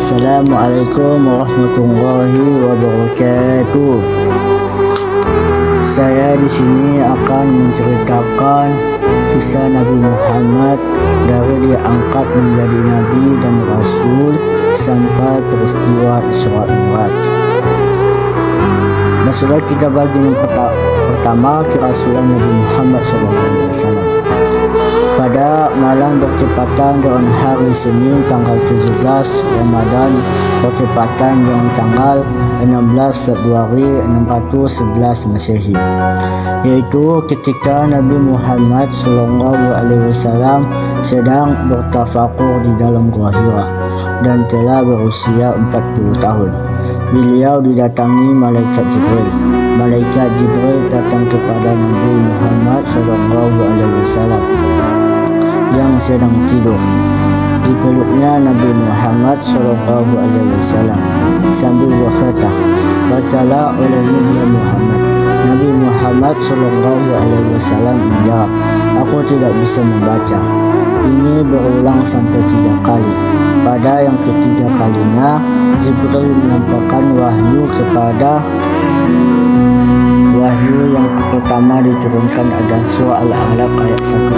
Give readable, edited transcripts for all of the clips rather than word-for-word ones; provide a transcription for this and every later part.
Assalamualaikum warahmatullahi wabarakatuh. Saya di sini akan menceritakan kisah Nabi Muhammad dari diangkat menjadi nabi dan rasul sampai peristiwa Isra Mi'raj. Masuklah kita bagian pertama kerasulan Nabi Muhammad SAW. Pada malam bertepatan dengan hari Senin tanggal 17 Ramadan bertepatan dengan tanggal 16 Februari 611 Masehi, yaitu ketika Nabi Muhammad SAW sedang bertafakur di dalam Gua Hira dan telah berusia 40 tahun. Beliau didatangi malaikat Jibril. Malaikat Jibril datang kepada Nabi Muhammad SAW yang sedang tidur. Dipeluknya Nabi Muhammad SAW sambil berkata, "Bacalah olehmu ya Muhammad." Nabi Muhammad SAW menjawab, "Aku tidak bisa membaca." Ini berulang sampai 3 kali. Pada yang ketiga kalinya, Jibril menampakkan wahyu kepada wahyu yang pertama diturunkan adalah surah Al-Alaq ayat 1.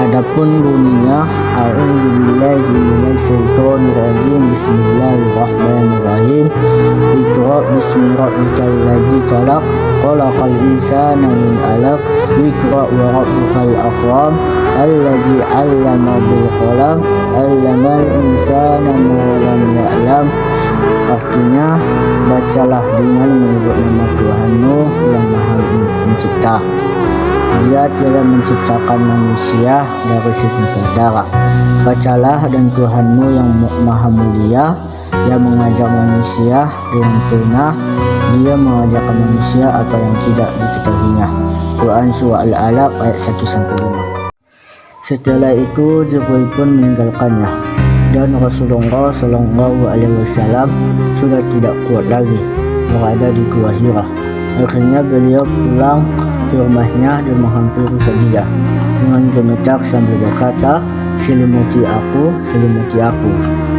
Adapun bunyinya, A'udzubillahi minasyaitonirrajim, Bismillahirrahmanirrahim. Iqra bismi rabbikal ladzi khalaq, khalaqal insana min 'alaq, Iqra wa rabbukal akram, allazi 'allama bil qalam, 'allamal insana ma lam ya'lam. Artinya, bacalah dengan menyebut nama Tuhanmu yang Maha Pencipta. Dia telah menciptakan manusia dari segumpal darah. Bacalah, dan Tuhanmu yang Maha Mulia yang mengajar manusia dengan pena. Dia mengajarkan manusia apa yang tidak diketahuinya. Quran Surah Al-Alaq ayat 1-5. Setelah itu Jibril pun meninggalkannya, dan Rasulullah SAW sudah tidak kuat lagi berada di Gua Hira. Akhirnya beliau pulang ke rumahnya dan menghampiri Khadijah dengan gemetar sambil berkata, "Selimuti aku, selimuti aku."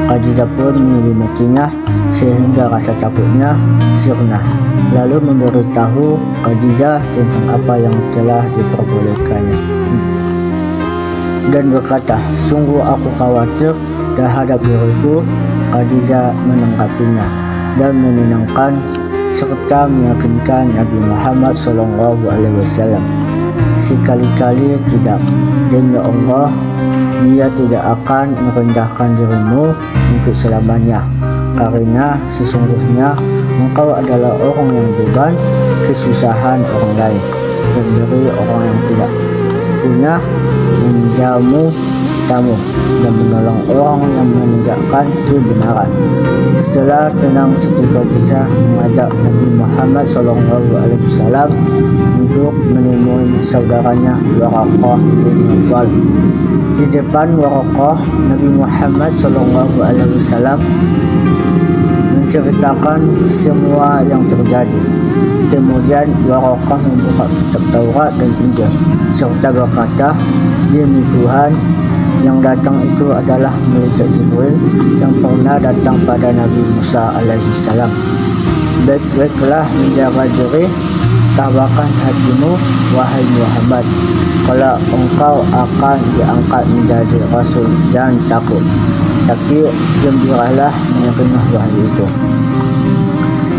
Khadijah pun menyelimutinya sehingga rasa takutnya sirna, lalu memberitahu Khadijah tentang apa yang telah diperbolehkannya dan berkata, "Sungguh aku khawatir terhadap diriku." Khadijah menanggapinya dan menenangkan serta meyakinkan Nabi Muhammad SAW, "Sekali-kali tidak, demi Allah, dia tidak akan merendahkan dirimu untuk selamanya, karena sesungguhnya engkau adalah orang yang beban kesusahan orang lain, memberi orang yang tidak punya, menjamu tamu, dan menolong orang yang menegakkan kebenaran." Setelah tenang sejenak, Khadijah mengajak Nabi Muhammad SAW untuk menemui saudaranya Waraqah bin Nawfal. Di depan Waraqah, Nabi Muhammad SAW menceritakan semua yang terjadi. Kemudian Waraqah membuka kitab Taurat dan Injil serta berkata, "Demi Tuhan, yang datang itu adalah malaikat Jibril yang pernah datang pada Nabi Musa alaihissalam. Baik-baiklah menjaga diri, tabahkan hatimu, wahai Muhammad. Kalau engkau akan diangkat menjadi rasul, jangan takut, tapi gembiralah menerima wahyu itu."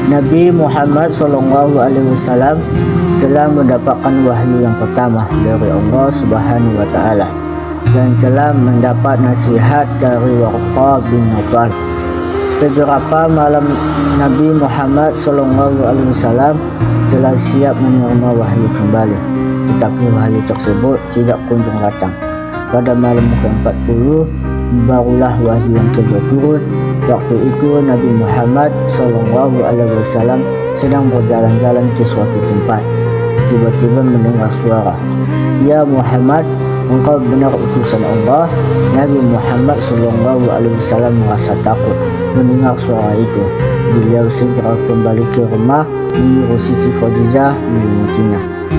Nabi Muhammad SAW telah mendapatkan wahyu yang pertama dari Allah Subhanahu wa Ta'ala dan telah mendapat nasihat dari Waraqah bin Nawfal. Beberapa malam Nabi Muhammad SAW telah siap menerima wahyu kembali, tetapi wahyu tersebut tidak kunjung datang. Pada malam ke-40 barulah wahyu yang kedua turun. Waktu itu Nabi Muhammad SAW sedang berjalan-jalan ke suatu tempat. Tiba-tiba mendengar suara, "Ya Muhammad, engkau benar utusan Allah." Nabi Muhammad SAW merasa takut mendengar suara itu. Beliau segera kembali ke rumah menyuruh Siti Khadijah menyelimuti.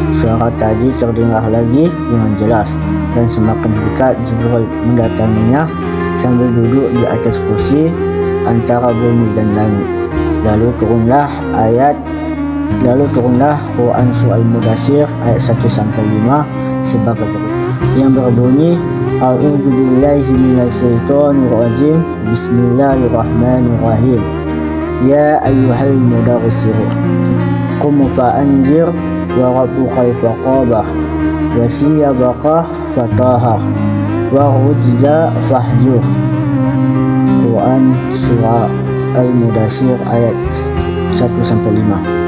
Suara tadi terdengar lagi dengan jelas, dan semakin dekat Jibril mendatanginya. sambil duduk di atas kursi antara bumi dan langit. Lalu turunlah Quran surah Al-Mudaththir ayat 1 sampai 5 sebagai berikut, yang berbunyi A'udzubillahi minasyaitonirrajim. Bismillahirrahmanirrahim. Ya ayyuhal mudaththir qum fa'anzir wa rabbukal faqabah wa siyabaka fatahar wa rujza fahjur. Quran surah Al-Mudaththir ayat 1 sampai 5.